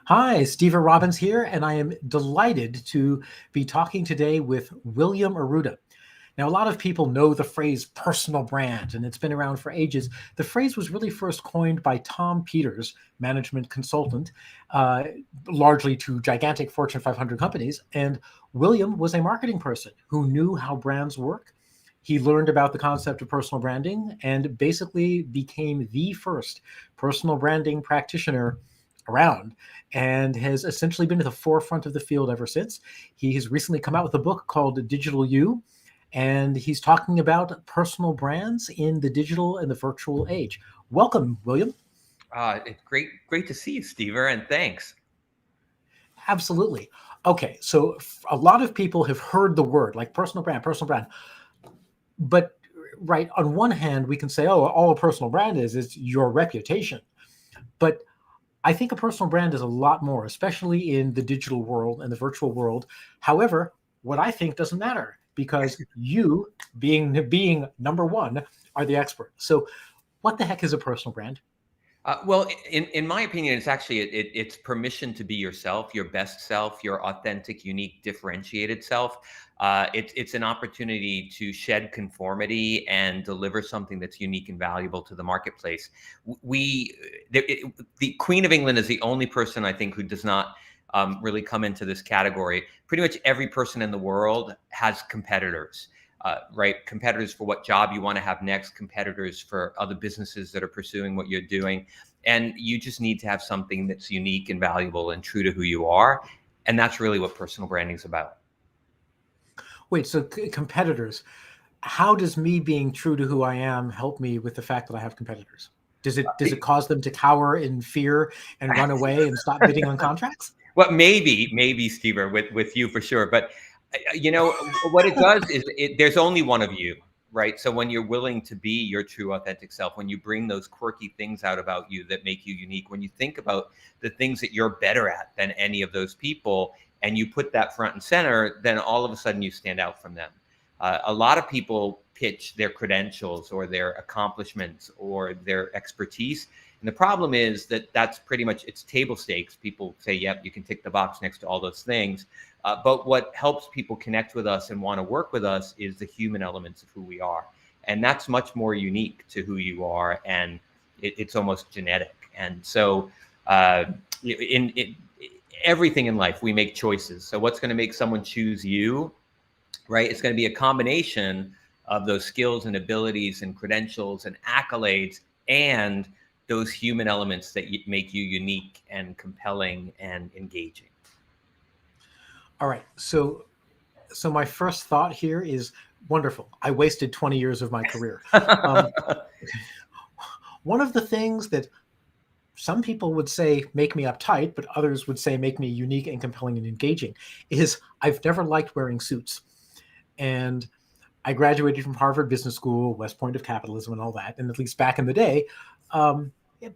Hi, Stephen Robbins here, and I am delighted to be talking today with William Arruda. Now, a lot of people know the phrase personal brand, and it's been around for ages. The phrase was really first coined by Tom Peters, management consultant, uh, largely to gigantic Fortune 500 companies. And William was a marketing person who knew how brands work. He learned about the concept of personal branding and basically became the first personal branding practitioner around and has essentially been at the forefront of the field ever since. He has recently come out with a book called Digital You, and he's talking about personal brands in the digital and the virtual age. Welcome, William. It's great to see you, Stever, and thanks. Absolutely. Okay, so a lot of people have heard the word like personal brand. But right, on one hand, we can say, oh, all a personal brand is your reputation. But I think a personal brand is a lot more, especially in the digital world and the virtual world. However, what I think doesn't matter because you, being number one, are the expert. So, what the heck is a personal brand? Well, in my opinion, it's actually it's permission to be yourself, your best self, your authentic, unique, differentiated self. It's an opportunity to shed conformity and deliver something that's unique and valuable to the marketplace. The Queen of England is the only person I think who does not really come into this category. Pretty much every person in the world has competitors. Right? Competitors for what job you want to have next, competitors for other businesses that are pursuing what you're doing. And you just need to have something that's unique and valuable and true to who you are. And that's really what personal branding is about. Wait, so competitors, how does me being true to who I am help me with the fact that I have competitors? Does it cause them to cower in fear and run away and stop bidding on contracts? Well, maybe, Stever, with you for sure. But what it does is there's only one of you, right? So when you're willing to be your true authentic self, when you bring those quirky things out about you that make you unique, when you think about the things that you're better at than any of those people, and you put that front and center, then all of a sudden you stand out from them. A lot of people pitch their credentials or their accomplishments or their expertise. And the problem is that that's pretty much, it's table stakes. People say, yep, you can tick the box next to all those things. But what helps people connect with us and want to work with us is the human elements of who we are. And that's much more unique to who you are. And it's almost genetic. And so in everything in life, we make choices. So what's going to make someone choose you, right? It's going to be a combination of those skills and abilities and credentials and accolades and those human elements that make you unique and compelling and engaging. All right. So my first thought here is wonderful. I wasted 20 years of my career. One of the things that some people would say make me uptight, but others would say make me unique and compelling and engaging is I've never liked wearing suits. And I graduated from Harvard Business School, West Point of capitalism and all that. And at least back in the day,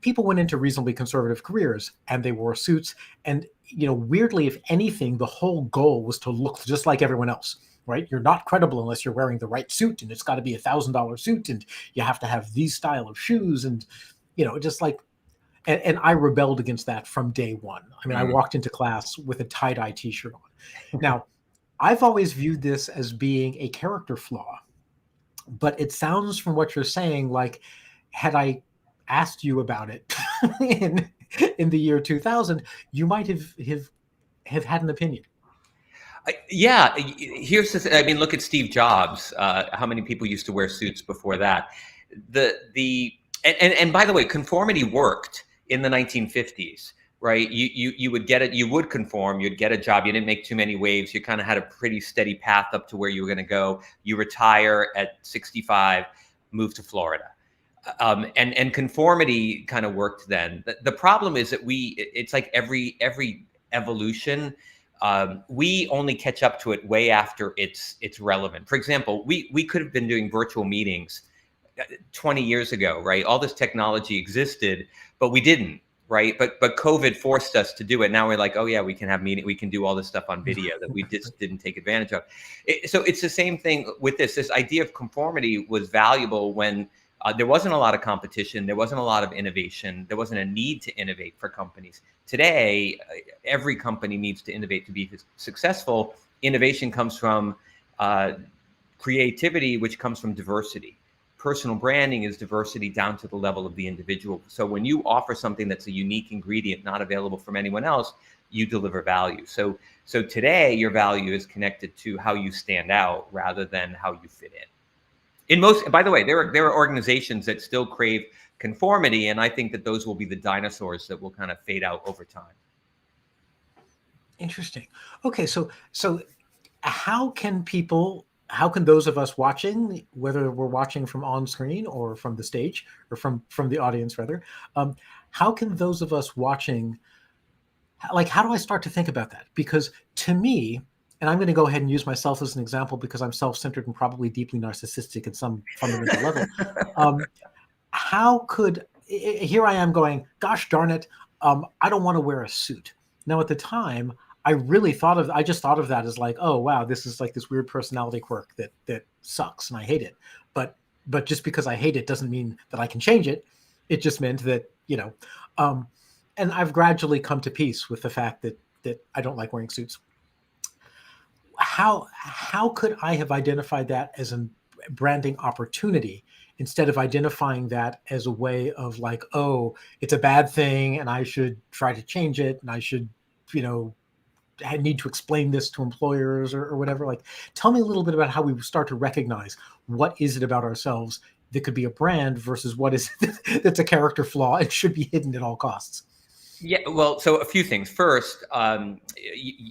people went into reasonably conservative careers and they wore suits. And, weirdly, if anything, the whole goal was to look just like everyone else, right? You're not credible unless you're wearing the right suit, and it's got to be $1,000 suit, and you have to have these style of shoes, and, just like, and I rebelled against that from day one. I mean, I walked into class with a tie-dye t-shirt on. Now, I've always viewed this as being a character flaw, but it sounds from what you're saying like had I asked you about it in the year 2000, you might have had an opinion. Yeah, here's the I mean, look at Steve Jobs. How many people used to wear suits before that? And by the way, conformity worked in the 1950s, right? You would get it. You would conform. You'd get a job. You didn't make too many waves. You kind of had a pretty steady path up to where you were going to go. You retire at 65, move to Florida. And conformity kind of worked then. The problem is that it's like every evolution, we only catch up to it way after it's relevant. For example, we could have been doing virtual meetings 20 years ago, right? All this technology existed, but we didn't, right? But COVID forced us to do it. Now we're like, oh yeah, we can have meeting, we can do all this stuff on video that we just didn't take advantage of. So it's the same thing with this. This idea of conformity was valuable when There wasn't a lot of competition. There wasn't a lot of innovation. There wasn't a need to innovate for companies. Today, every company needs to innovate to be successful. Innovation comes from creativity, which comes from diversity. Personal branding is diversity down to the level of the individual. So when you offer something that's a unique ingredient not available from anyone else, you deliver value. So today your value is connected to how you stand out rather than how you fit in. In most, by the way, there are organizations that still crave conformity, and I think that those will be the dinosaurs that will kind of fade out over time. Interesting. Okay, so how can those of us watching, whether we're watching from on screen or from the stage or from the audience rather, how can those of us watching, like, how do I start to think about that? Because to me, and I'm going to go ahead and use myself as an example because I'm self-centered and probably deeply narcissistic at some fundamental level. How could, here I am going, gosh darn it, I don't want to wear a suit. Now at the time, I just thought of that as like, oh wow, this is like this weird personality quirk that sucks and I hate it. But just because I hate it doesn't mean that I can change it. It just meant that, and I've gradually come to peace with the fact that I don't like wearing suits. How could I have identified that as a branding opportunity instead of identifying that as a way of like, oh, it's a bad thing and I should try to change it and I should, I need to explain this to employers or whatever? Like, tell me a little bit about how we start to recognize what is it about ourselves that could be a brand versus what is it that's a character flaw and should be hidden at all costs. Yeah, well, so a few things. First,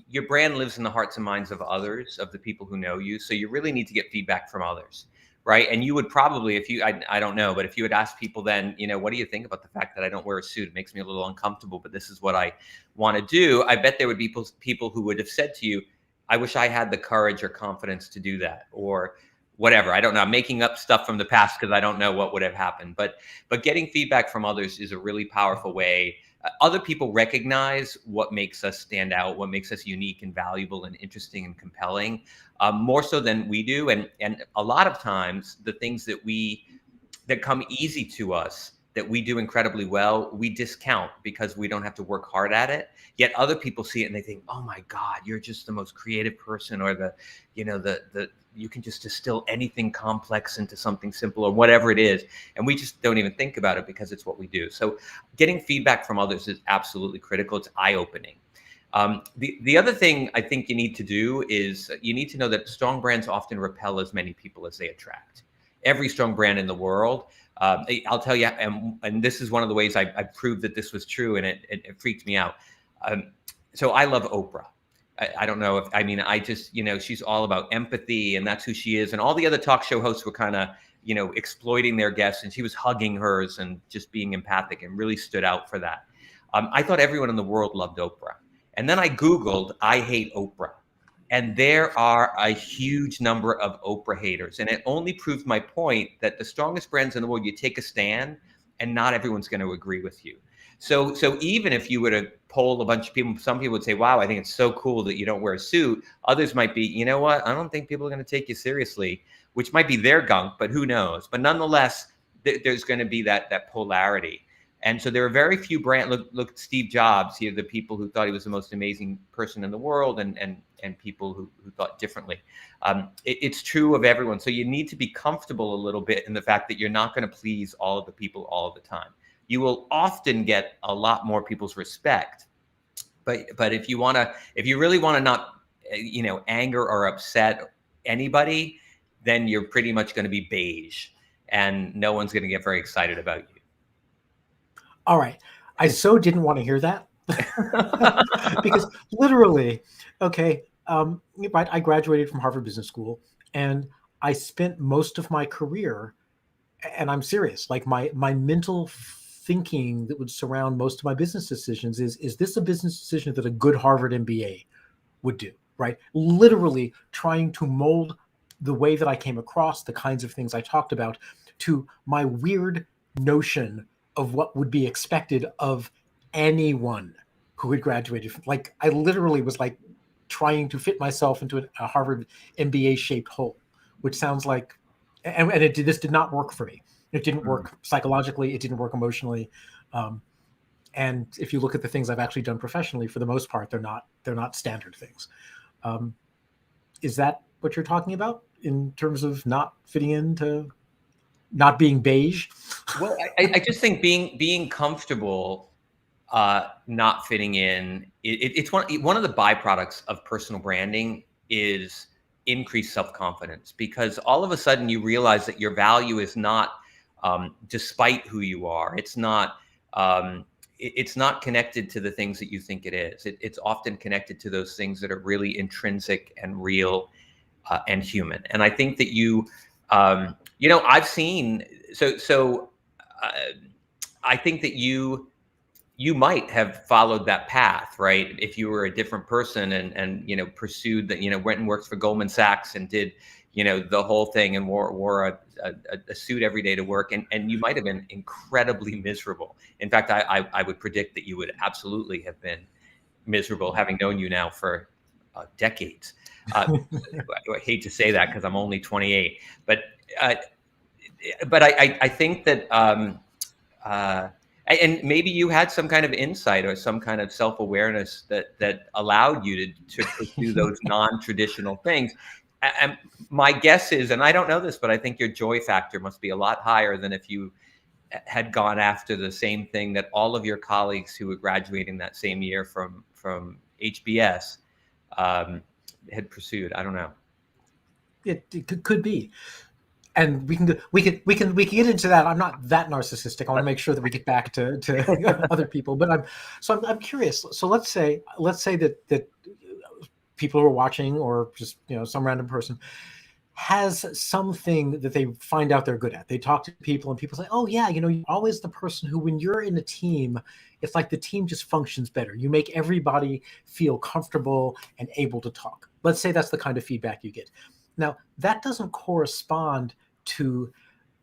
your brand lives in the hearts and minds of others, of the people who know you. So you really need to get feedback from others, right? And you would probably, if you, I don't know, but if you would ask people then, what do you think about the fact that I don't wear a suit? It makes me a little uncomfortable, but this is what I want to do. I bet there would be people who would have said to you, I wish I had the courage or confidence to do that, or whatever. I don't know. I'm making up stuff from the past because I don't know what would have happened. But getting feedback from others is a really powerful way. Other people recognize what makes us stand out, what makes us unique and valuable and interesting and compelling, more so than we do. And a lot of times the things that come easy to us, that we do incredibly well, we discount because we don't have to work hard at it. Yet other people see it and they think, oh my God, you're just the most creative person, or you can just distill anything complex into something simple, or whatever it is. And we just don't even think about it because it's what we do. So getting feedback from others is absolutely critical. It's eye-opening. The other thing I think you need to do is you need to know that strong brands often repel as many people as they attract. Every strong brand in the world, I'll tell you, and this is one of the ways I proved that this was true, and it freaked me out. So I love Oprah. I don't know I just, she's all about empathy, and that's who she is. And all the other talk show hosts were kind of, exploiting their guests, and she was hugging hers and just being empathic, and really stood out for that. I thought everyone in the world loved Oprah. And then I Googled, I hate Oprah. And there are a huge number of Oprah haters. And it only proved my point that the strongest brands in the world, you take a stand and not everyone's going to agree with you. So even if you were to poll a bunch of people, some people would say, wow, I think it's so cool that you don't wear a suit. Others might be, you know what? I don't think people are going to take you seriously, which might be their gunk, but who knows? But nonetheless, there's going to be that polarity. And so there are very few brands. Look at Steve Jobs. He had the people who thought he was the most amazing person in the world, and people who thought differently. It's true of everyone. So you need to be comfortable a little bit in the fact that you're not going to please all of the people all of the time. You will often get a lot more people's respect, but if you really want to not, anger or upset anybody, then you're pretty much going to be beige, and no one's going to get very excited about you. All right. I so didn't want to hear that because literally, okay, right, I graduated from Harvard Business School, and I spent most of my career, and I'm serious, like my mental thinking that would surround most of my business decisions is this a business decision that a good Harvard MBA would do, right? Literally trying to mold the way that I came across, the kinds of things I talked about, to my weird notion of what would be expected of anyone who had graduated. Like, I literally was like trying to fit myself into a Harvard MBA shaped hole, which sounds like, and this did not work for me. It didn't work psychologically. It didn't work emotionally. Um, and if you look at the things I've actually done professionally, for the most part, they're not standard things. Um, is that what you're talking about in terms of not fitting into, not being beige? Well, I just think being comfortable not fitting in. It's one of the byproducts of personal branding is increased self-confidence, because all of a sudden you realize that your value is not despite who you are. It's not it's not connected to the things that you think it is. It's often connected to those things that are really intrinsic and real and human. And I think that I've seen uh, I think that you might have followed that path, right? If you were a different person and pursued that, went and worked for Goldman Sachs and did, the whole thing and wore a suit every day to work, and you might have been incredibly miserable. In fact, I would predict that you would absolutely have been miserable, having known you now for decades. I hate to say that because I'm only 28, but uh, I think that. And maybe you had some kind of insight or some kind of self-awareness that allowed you to pursue those non-traditional things. And my guess is, and I don't know this, but I think your joy factor must be a lot higher than if you had gone after the same thing that all of your colleagues who were graduating that same year from HBS had pursued. I don't know. It could be. And we can get into that. I'm not that narcissistic. I want to make sure that we get back to other people. But I'm curious. So let's say that people who are watching, or just some random person, has something that they find out they're good at. They talk to people and people say, "Oh yeah, you're always the person who, when you're in a team, it's like the team just functions better. You make everybody feel comfortable and able to talk." Let's say that's the kind of feedback you get. Now, that doesn't correspond to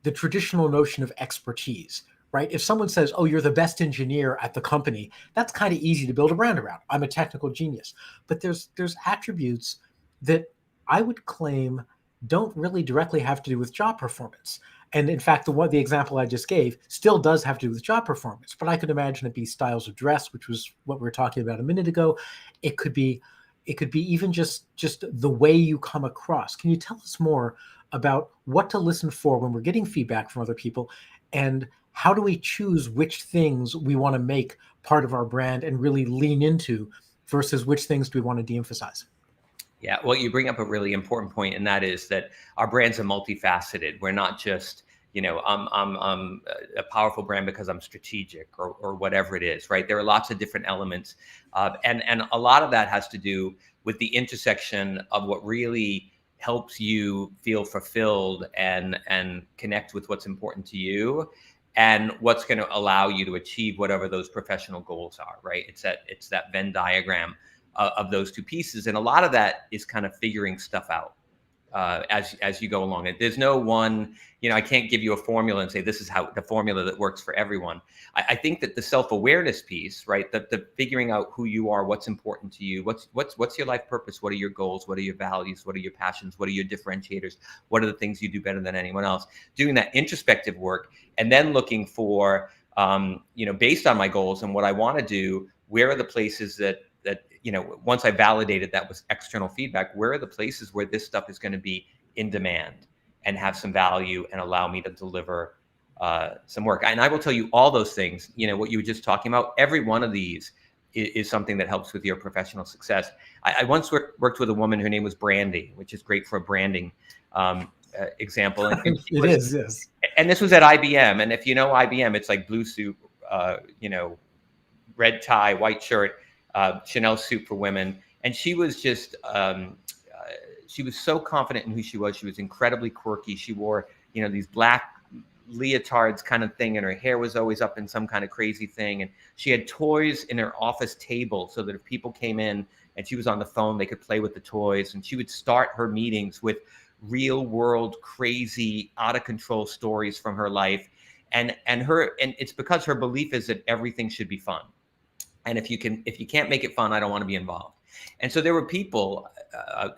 the traditional notion of expertise, right? If someone says, "Oh, you're the best engineer at the company," that's kind of easy to build a brand around. I'm a technical genius. But there's attributes that I would claim don't really directly have to do with job performance. And in fact, the example I just gave still does have to do with job performance. But I could imagine it be styles of dress, which was what we were talking about a minute ago. It could be even just the way you come across. Can you tell us more about what to listen for when we're getting feedback from other people, and how do we choose which things we want to make part of our brand and really lean into versus which things do we want to de-emphasize? Yeah, well, you bring up a really important point, and that is that our brands are multifaceted. We're not just, I'm a powerful brand because I'm strategic or whatever it is, right? There are lots of different elements, and a lot of that has to do with the intersection of what really helps you feel fulfilled and connect with what's important to you, and what's going to allow you to achieve whatever those professional goals are, right? It's that Venn diagram of those two pieces, and a lot of that is kind of figuring stuff out as you go along. And there's no one, I can't give you a formula and say this is how the formula that works for everyone. I think that the self-awareness piece, right, the figuring out who you are, what's important to you, what's your life purpose, what are your goals, what are your values, what are your passions, what are your differentiators, what are the things you do better than anyone else, doing that introspective work, and then looking for, based on my goals and what I want to do, where are the places that once I validated that with external feedback, where are the places where this stuff is going to be in demand and have some value and allow me to deliver some work. And I will tell you all those things, what you were just talking about, every one of these is something that helps with your professional success. I once worked with a woman, her name was Brandy, which is great for a branding example. And It is, yes. And this was at IBM. And if you know IBM, it's like blue suit, red tie, white shirt, Chanel suit for women. And she was just, she was so confident in who she was. She was incredibly quirky. She wore, these black leotards kind of thing, and her hair was always up in some kind of crazy thing. And she had toys in her office table so that if people came in and she was on the phone, they could play with the toys. And she would start her meetings with real world, crazy, out of control stories from her life. And it's because her belief is that everything should be fun. And if you can't make it fun, I don't want to be involved. And so there were people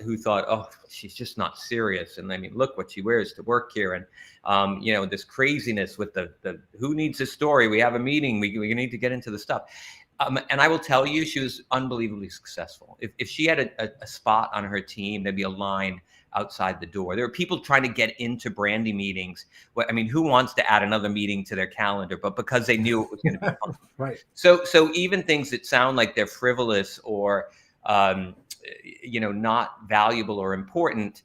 who thought, oh, she's just not serious. And I mean, look what she wears to work here. And, you know, this craziness with the who needs this story? We have a meeting. We need to get into the stuff. And I will tell you, she was unbelievably successful. If she had a spot on her team, there'd be a line outside the door. There were people trying to get into brandy meetings. I mean, who wants to add another meeting to their calendar? But because they knew it was going to be fun. Right. So even things that sound like they're frivolous or you know, not valuable or important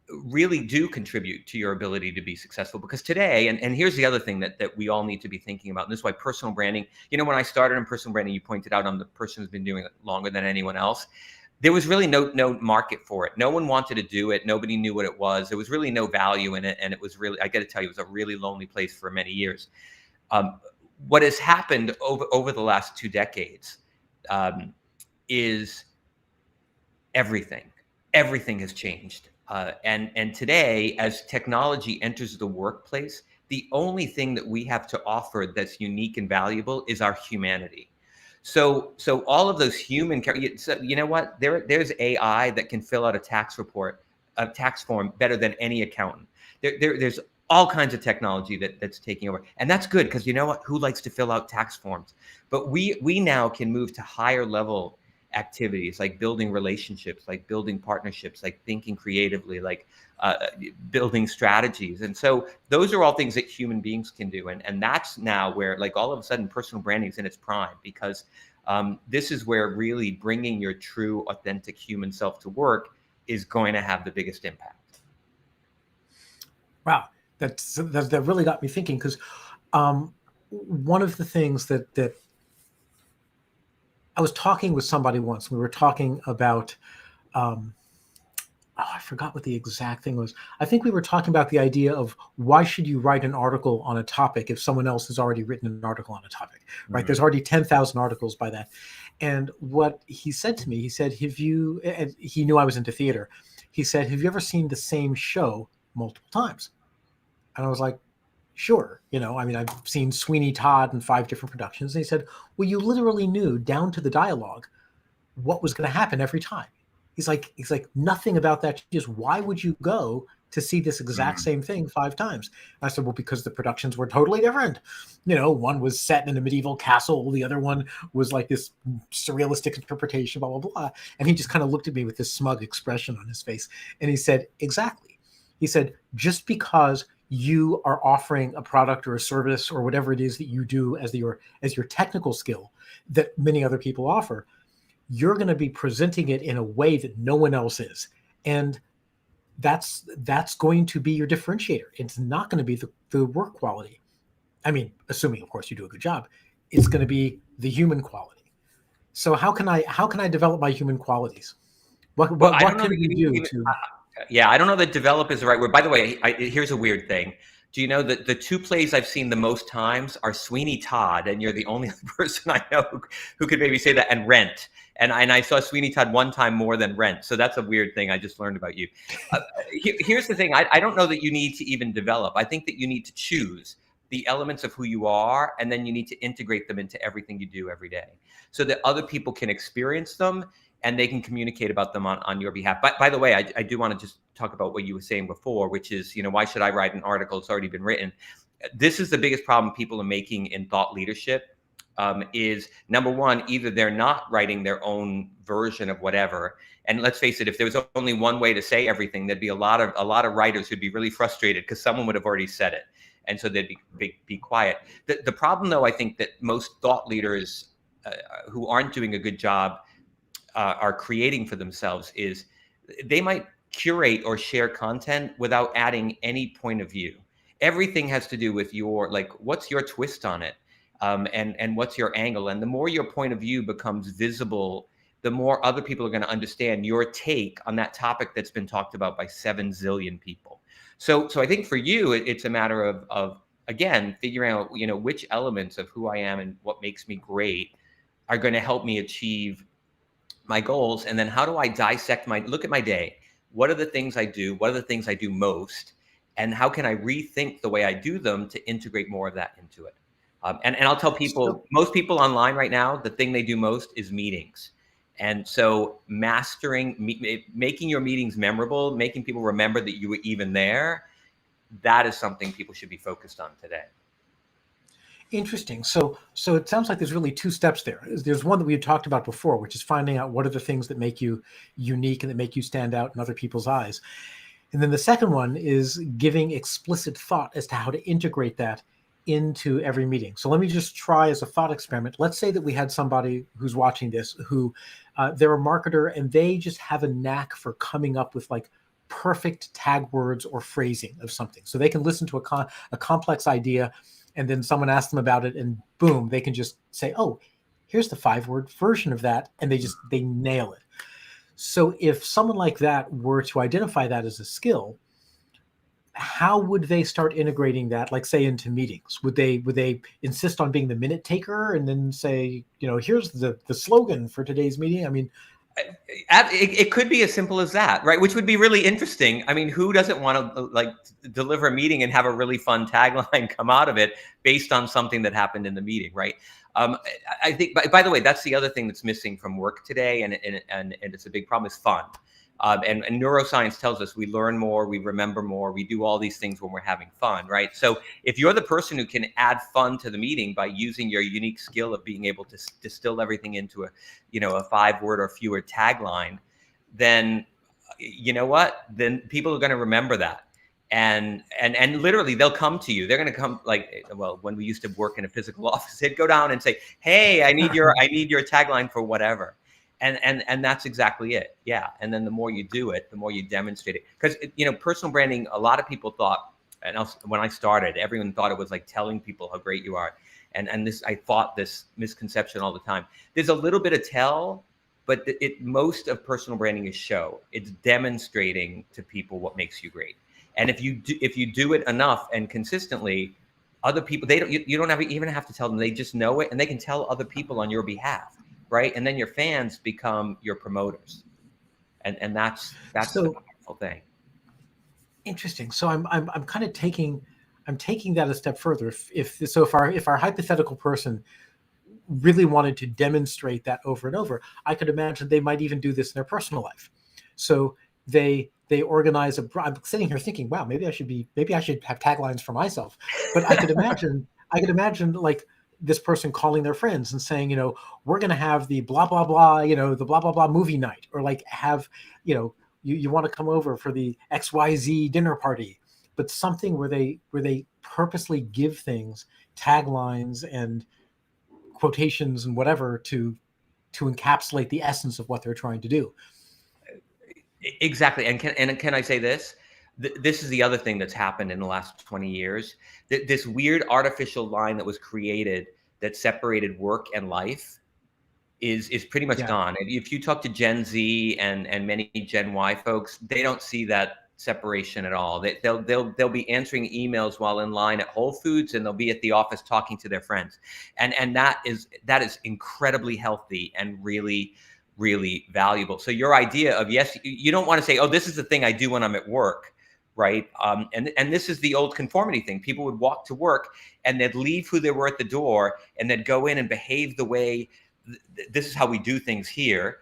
really do contribute to your ability to be successful. Because today, and here's the other thing that we all need to be thinking about, and this is why personal branding, you know, when I started in personal branding, you pointed out I'm the person who's been doing it longer than anyone else. There was really no market for it. No one wanted to do it. Nobody knew what it was. There was really no value in it. And it was really, I got to tell you, it was a really lonely place for many years. What has happened over the last 2 decades is everything. Everything has changed. And today, as technology enters the workplace, the only thing that we have to offer that's unique and valuable is our humanity. So all of those human, you know what? There's AI that can fill out a tax report, a tax form better than any accountant. There's all kinds of technology that's taking over, and that's good because you know what? Who likes to fill out tax forms? But we now can move to higher level activities like building relationships, like building partnerships, like thinking creatively, like building strategies. And so those are all things that human beings can do. And that's now where, like, all of a sudden personal branding is in its prime, because this is where really bringing your true, authentic human self to work is going to have the biggest impact. Wow, that really got me thinking, because one of the things that I was talking with somebody once. We were talking about, I forgot what the exact thing was. I think we were talking about the idea of why should you write an article on a topic if someone else has already written an article on a topic, right? Mm-hmm. There's already 10,000 articles by that. And what he said to me, he said, and he knew I was into theater. He said, have you ever seen the same show multiple times? And I was like, sure. You know, I mean, I've seen Sweeney Todd in 5 different productions. And he said, well, you literally knew down to the dialogue what was going to happen every time. He's like, nothing about that. Just why would you go to see this exact same thing 5 times? And I said, well, because the productions were totally different. You know, one was set in a medieval castle. The other one was like this surrealistic interpretation, blah, blah, blah. And he just kind of looked at me with this smug expression on his face. And he said, exactly. He said, just because you are offering a product or a service or whatever it is that you do as your technical skill that many other people offer, you're going to be presenting it in a way that no one else is. And that's going to be your differentiator. It's not going to be the work quality. I mean, assuming, of course, you do a good job, it's going to be the human quality. So how can I develop my human qualities? What can we do to... Yeah, I don't know that develop is the right word. By the way, here's a weird thing. Do you know that the 2 plays I've seen the most times are Sweeney Todd, and you're the only person I know who could maybe say that, and Rent. And I saw Sweeney Todd 1 time more than Rent. So that's a weird thing I just learned about you. Here's the thing. I don't know that you need to even develop. I think that you need to choose the elements of who you are, and then you need to integrate them into everything you do every day so that other people can experience them and they can communicate about them on your behalf. By the way, I do want to just talk about what you were saying before, which is, you know, why should I write an article? It's already been written. This is the biggest problem people are making in thought leadership, is number one, either they're not writing their own version of whatever. And let's face it, if there was only one way to say everything, there'd be a lot of writers who'd be really frustrated because someone would have already said it. And so they'd be quiet. The problem, though, I think that most thought leaders who aren't doing a good job are creating for themselves is they might curate or share content without adding any point of view. Everything has to do with your, like, what's your twist on it, and what's your angle. And the more your point of view becomes visible, the more other people are going to understand your take on that topic that's been talked about by 7 zillion people. So I think for you, it's a matter of again, figuring out, you know, which elements of who I am and what makes me great are going to help me achieve my goals. And then how do I dissect look at my day? What are the things I do? What are the things I do most? And how can I rethink the way I do them to integrate more of that into it? And I'll tell people, most people online right now, the thing they do most is meetings. And so making your meetings memorable, making people remember that you were even there, that is something people should be focused on today. Interesting. So it sounds like there's really two steps there. There's one that we had talked about before, which is finding out what are the things that make you unique and that make you stand out in other people's eyes. And then the second one is giving explicit thought as to how to integrate that into every meeting. So let me just try as a thought experiment. Let's say that we had somebody who's watching this who they're a marketer and they just have a knack for coming up with like perfect tag words or phrasing of something. So they can listen to a complex idea and then someone asks them about it and boom, they can just say, oh, here's the 5-word version of that. And they nail it. So if someone like that were to identify that as a skill, how would they start integrating that, like say into meetings? Would they insist on being the minute taker and then say, here's the slogan for today's meeting? I mean, it could be as simple as that, right? Which would be really interesting. I mean, who doesn't want to deliver a meeting and have a really fun tagline come out of it based on something that happened in the meeting, right? I think, by the way, that's the other thing that's missing from work today, and it's a big problem, is fun. And neuroscience tells us we learn more, we remember more, we do all these things when we're having fun, right? So if you're the person who can add fun to the meeting by using your unique skill of being able to distill everything into a 5-word or fewer tagline, then you know what? Then people are going to remember that. And literally they'll come to you. They're going to come when we used to work in a physical office, they'd go down and say, hey, I need your tagline for whatever. And that's exactly it. Yeah. And then the more you do it, the more you demonstrate it. Because, personal branding, a lot of people thought, and when I started, everyone thought it was like telling people how great you are. And I fought this misconception all the time. There's a little bit of tell, but most of personal branding is show. It's demonstrating to people what makes you great. And if you do it enough and consistently, other people, you don't even have to tell them, they just know it and they can tell other people on your behalf. Right. And then your fans become your promoters. And that's the powerful thing. Interesting. So I'm kind of taking that a step further. If our hypothetical person really wanted to demonstrate that over and over, I could imagine they might even do this in their personal life. So they organize I'm sitting here thinking, wow, maybe I should have taglines for myself. But I could imagine like this person calling their friends and saying, we're going to have the blah, blah, blah, the blah, blah, blah movie night, or like have, you want to come over for the XYZ dinner party, but something where they purposely give things taglines and quotations and whatever to encapsulate the essence of what they're trying to do. Exactly. And can I say this? This is the other thing that's happened in the last 20 years. This weird artificial line that was created that separated work and life is pretty much gone. If you talk to Gen Z and many Gen Y folks, they don't see that separation at all. They'll be answering emails while in line at Whole Foods, and they'll be at the office talking to their friends. And that is incredibly healthy and really, really valuable. So your idea of, yes, you don't want to say, oh, this is the thing I do when I'm at work. Right. And this is the old conformity thing. People would walk to work and they'd leave who they were at the door and they'd go in and behave the way this is how we do things here,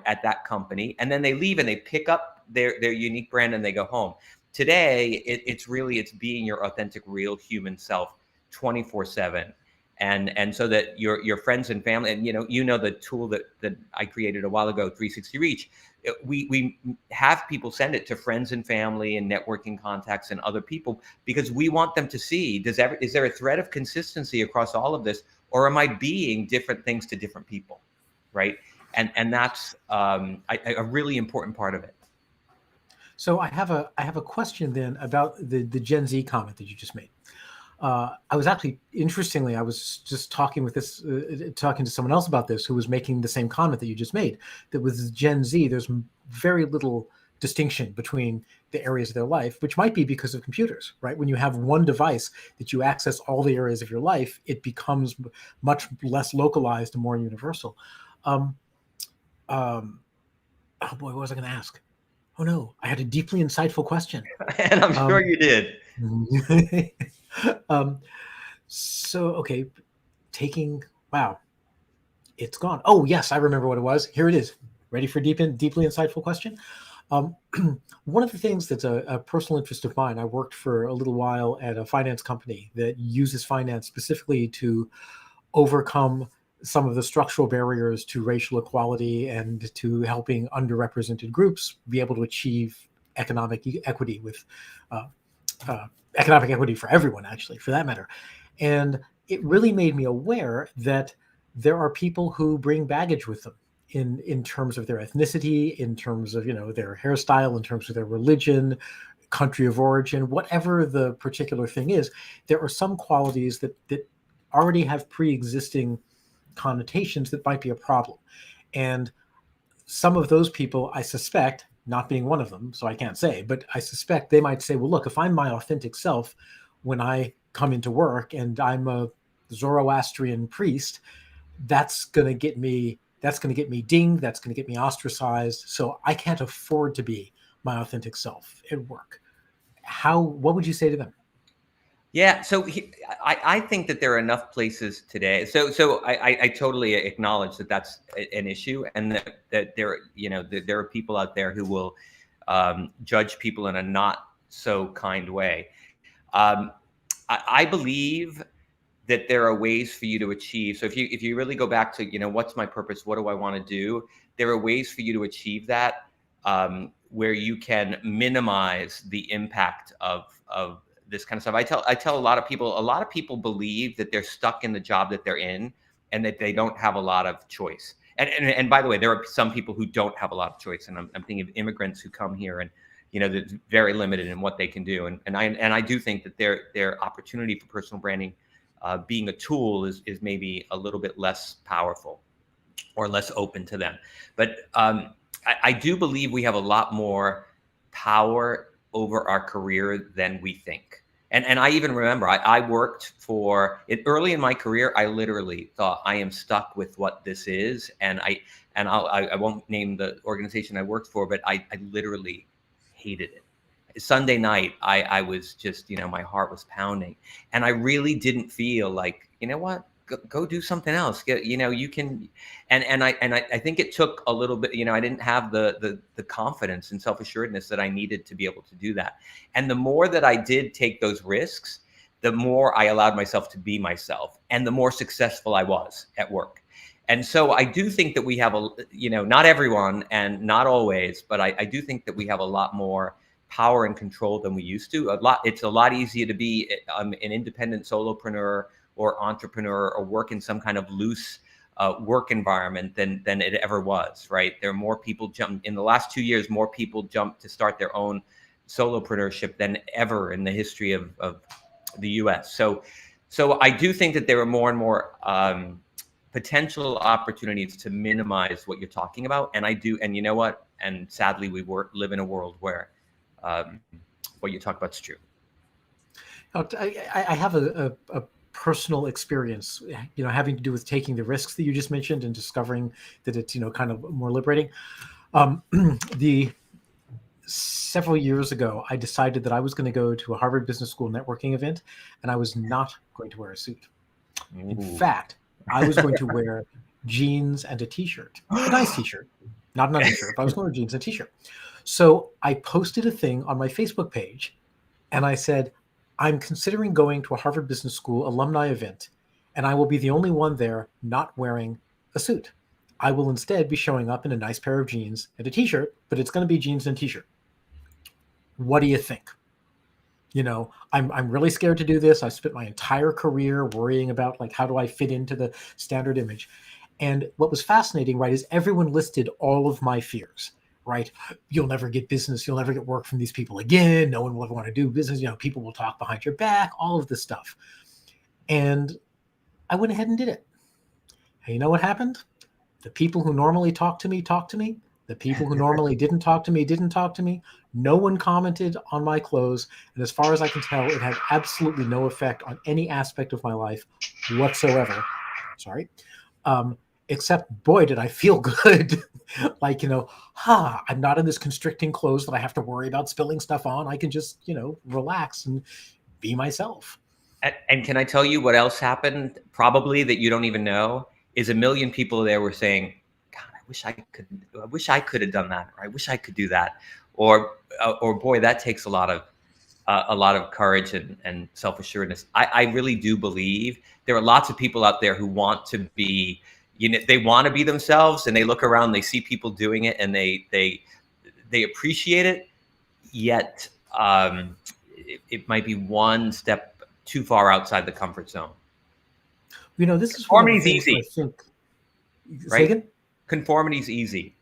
at that company. And then they leave and they pick up their unique brand and they go home. Today, it's being your authentic, real human self 24/7. And so that your friends and family, and the tool that I created a while ago, 360 Reach, we have people send it to friends and family and networking contacts and other people, because we want them to see, is there a thread of consistency across all of this, or am I being different things to different people, right? And that's a really important part of it. So I have a question then about the Gen Z comment that you just made. I was actually, interestingly, I was just talking to someone else about this who was making the same comment that you just made, that with Gen Z, there's very little distinction between the areas of their life, which might be because of computers, right? When you have one device that you access all the areas of your life, it becomes much less localized and more universal. Oh boy, what was I going to ask? Oh no, I had a deeply insightful question. And I'm sure you did. So, okay, wow. It's gone. Oh, yes, I remember what it was. Here it is. Ready for deeply insightful question? Um, one of the things that's a personal interest of mine, I worked for a little while at a finance company that uses finance specifically to overcome some of the structural barriers to racial equality and to helping underrepresented groups be able to achieve economic equity with uh, economic equity for everyone, actually, for that matter. And it really made me aware that there are people who bring baggage with them in terms of their ethnicity, in terms of their hairstyle, in terms of their religion, country of origin, whatever the particular thing is. There are some qualities that already have pre-existing connotations that might be a problem. And some of those people, I suspect, not being one of them, so I can't say, but I suspect they might say, well, look, if I'm my authentic self when I come into work and I'm a Zoroastrian priest, that's going to get me dinged, that's going to get me ostracized. So I can't afford to be my authentic self at work. What would you say to them? Yeah, so I think that there are enough places today. So I totally acknowledge that that's an issue, and that there are people out there who will judge people in a not so kind way. I believe that there are ways for you to achieve. So if you really go back to what's my purpose, what do I want to do, there are ways for you to achieve that, where you can minimize the impact of this kind of stuff. I tell a lot of people believe that they're stuck in the job that they're in and that they don't have a lot of choice. And by the way, there are some people who don't have a lot of choice. And I'm thinking of immigrants who come here and they're very limited in what they can do. And I do think that their opportunity for personal branding, being a tool, is maybe a little bit less powerful or less open to them. But I do believe we have a lot more power over our career than we think. And I even remember I worked for it early in my career. I literally thought, I am stuck with what this is. And I won't name the organization I worked for, but I literally hated it. Sunday night, I was just, my heart was pounding, and I really didn't feel like, what, go do something else. You can, and I think it took a little bit. I didn't have the confidence and self-assuredness that I needed to be able to do that. And the more that I did take those risks, the more I allowed myself to be myself, and the more successful I was at work. And so I do think that we have not everyone and not always, but I do think that we have a lot more power and control than we used to. It's a lot easier to be an independent solopreneur or entrepreneur or work in some kind of loose work environment than it ever was, right? There are more people in the last 2 years, more people jumped to start their own solopreneurship than ever in the history of the US. So I do think that there are more and more potential opportunities to minimize what you're talking about. And and you know what? And sadly, we live in a world where what you talk about is true. I have a personal experience, having to do with taking the risks that you just mentioned and discovering that it's, kind of more liberating. Several years ago, I decided that I was going to go to a Harvard Business School networking event, and I was not going to wear a suit. Ooh. In fact, I was going to wear jeans and a t-shirt, a nice t-shirt, not an undershirt, but I was going to wear jeans and a t-shirt. So I posted a thing on my Facebook page, and I said, I'm considering going to a Harvard Business School alumni event, and I will be the only one there not wearing a suit. I will instead be showing up in a nice pair of jeans and a t-shirt, but it's going to be jeans and a t-shirt. What do you think? I'm really scared to do this. I spent my entire career worrying about, like, how do I fit into the standard image? And what was fascinating, right, is everyone listed all of my fears. Right? You'll never get business. You'll never get work from these people again. No one will ever want to do business. People will talk behind your back, all of this stuff. And I went ahead and did it. And you know what happened? The people who normally talk to me, talked to me. The people who normally didn't talk to me, didn't talk to me. No one commented on my clothes. And as far as I can tell, it had absolutely no effect on any aspect of my life whatsoever. Sorry. Except, boy, did I feel good. Like, I'm not in this constricting clothes that I have to worry about spilling stuff on. I can just, relax and be myself. And can I tell you what else happened, probably, that you don't even know? is a million people there were saying, God, I wish I could have done that, or I wish I could do that, or boy, that takes a lot of courage and self-assuredness. I really do believe there are lots of people out there who want to be, they want to be themselves, and they look around, they see people doing it, and they appreciate it. Yet it might be one step too far outside the comfort zone. This is one of the Conformity is things that I easy, think. Say right? again? Conformity is easy,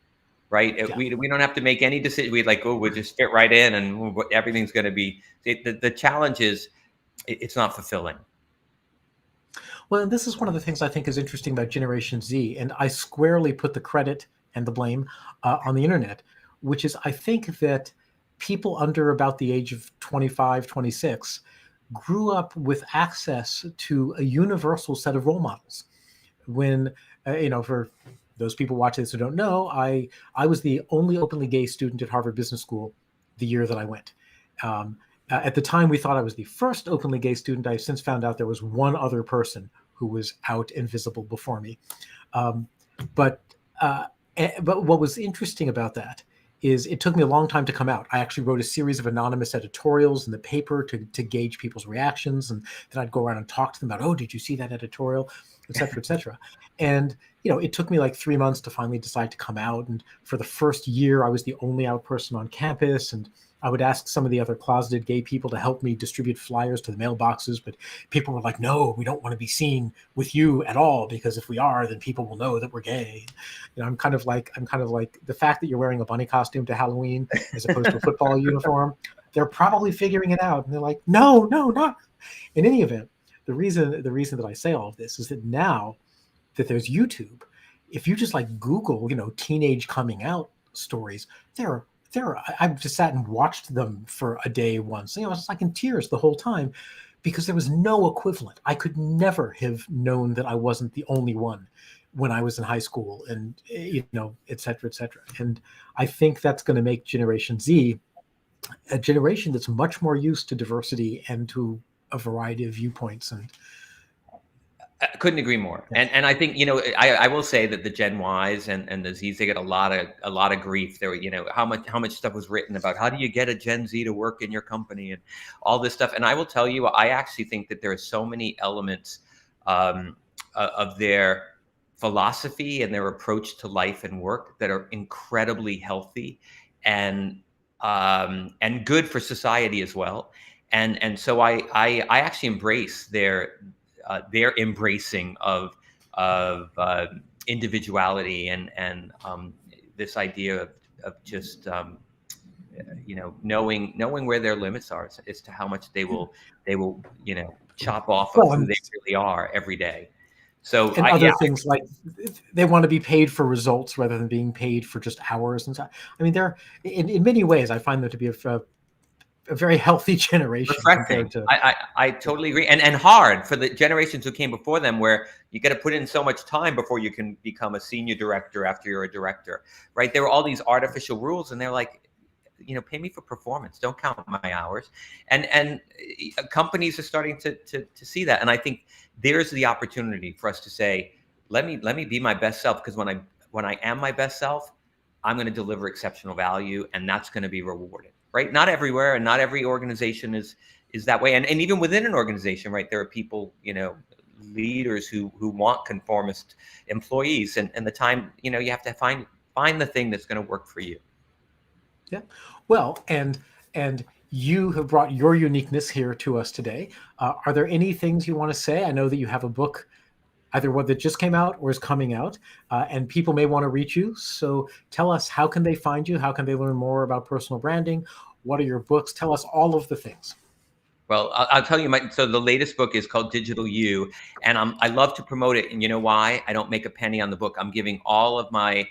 right? Yeah. We don't have to make any decision. We'll just fit right in, and everything's going to be. The challenge is it's not fulfilling. Well, and this is one of the things I think is interesting about Generation Z, and I squarely put the credit and the blame on the internet, which is I think that people under about the age of 25, 26 grew up with access to a universal set of role models. When, for those people watching this who don't know, I was the only openly gay student at Harvard Business School the year that I went. At the time, we thought I was the first openly gay student. I've since found out there was one other person who was out and visible before me. But what was interesting about that is it took me a long time to come out. I actually wrote a series of anonymous editorials in the paper to gauge people's reactions. And then I'd go around and talk to them about, oh, did you see that editorial, et cetera, et cetera. And, it took me like 3 months to finally decide to come out. And for the first year, I was the only out person on campus. And I would ask some of the other closeted gay people to help me distribute flyers to the mailboxes, but people were like, no, we don't want to be seen with you at all, because if we are, then people will know that we're gay. I'm kind of like the fact that you're wearing a bunny costume to Halloween as opposed to a football uniform, they're probably figuring it out. And they're like, no, not. In any event, the reason that I say all of this is that now that there's YouTube, if you just like Google, teenage coming out stories, I've just sat and watched them for a day once. I was like in tears the whole time because there was no equivalent. I could never have known that I wasn't the only one when I was in high school, and et cetera, et cetera. And I think that's going to make Generation Z a generation that's much more used to diversity and to a variety of viewpoints. And I couldn't agree more. And I think, I will say that the Gen Ys and the Zs, they get a lot of grief. There, how much stuff was written about how do you get a Gen Z to work in your company and all this stuff. And I will tell you, I actually think that there are so many elements of their philosophy and their approach to life and work that are incredibly healthy and good for society as well. And so I actually embrace their embracing of individuality and this idea of just knowing where their limits are as to how much they will chop off of who they really are every day. So and other things like they want to be paid for results rather than being paid for just hours and stuff. I mean, they're in many ways I find them to be a very healthy generation. Refreshing. I totally agree. And hard for the generations who came before them, where you got to put in so much time before you can become a senior director after you're a director, right? There were all these artificial rules, and they're like, pay me for performance. Don't count my hours. And companies are starting to see that. And I think there's the opportunity for us to say, let me be my best self, because when I am my best self, I'm going to deliver exceptional value, and that's going to be rewarded. Right? Not everywhere, and not every organization is that way. And even within an organization, right, there are people, leaders who want conformist employees, and the time, you have to find the thing that's going to work for you. Yeah. Well, and you have brought your uniqueness here to us today. Are there any things you want to say? I know that you have a book, either one that just came out or is coming out, and people may want to reach you. So tell us, how can they find you? How can they learn more about personal branding? What are your books? Tell us all of the things. Well, I'll tell you, so the latest book is called Digital You, and I love to promote it. And you know why? I don't make a penny on the book. I'm giving all of my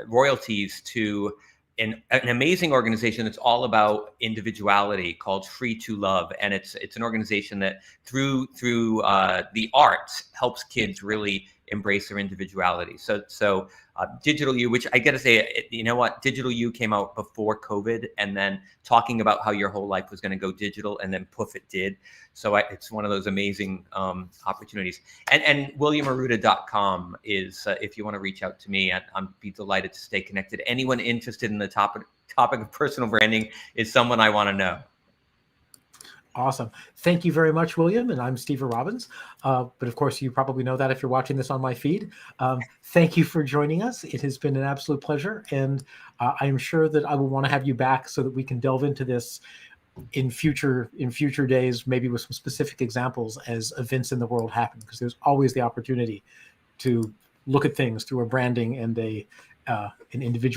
royalties to an amazing organization that's all about individuality called Free to Love, and it's an organization that through the arts helps kids really embrace their individuality. So Digital You, which I got to say, you know what, Digital You came out before COVID, and then talking about how your whole life was going to go digital, and then poof, it did. So it's one of those amazing opportunities. And WilliamArruda.com is, if you want to reach out to me, I'd be delighted to stay connected. Anyone interested in the topic of personal branding is someone I want to know. Awesome. Thank you very much, William. And I'm Steve Robbins. But of course, you probably know that if you're watching this on my feed. Thank you for joining us. It has been an absolute pleasure. And I'm sure that I will want to have you back so that we can delve into this in future days, maybe with some specific examples as events in the world happen, because there's always the opportunity to look at things through a branding and an individuality